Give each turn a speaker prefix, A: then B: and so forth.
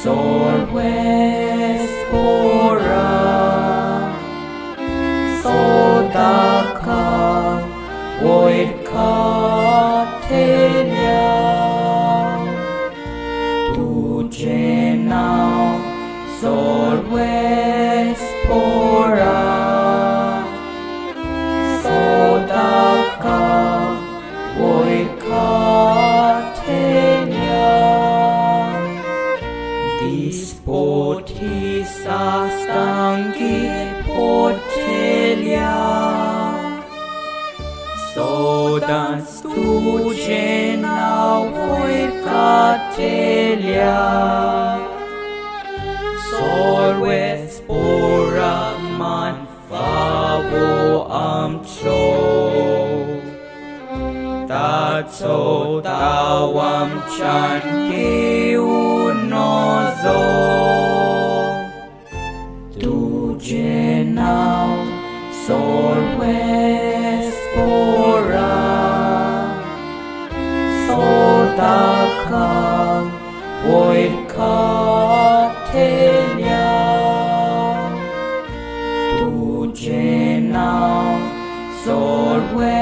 A: Sorvespora Sodaka Voidkatelia Tujenau Sorvespora Sodaka Voidkatelia Dispotisastangi potelia Sodan stugenau voidkatelia Sorvespora man favo amcho Tatso tawam chanti unozo Tujenau Sorvespora Sodaka Voidkatelia Tujenau Sorvespora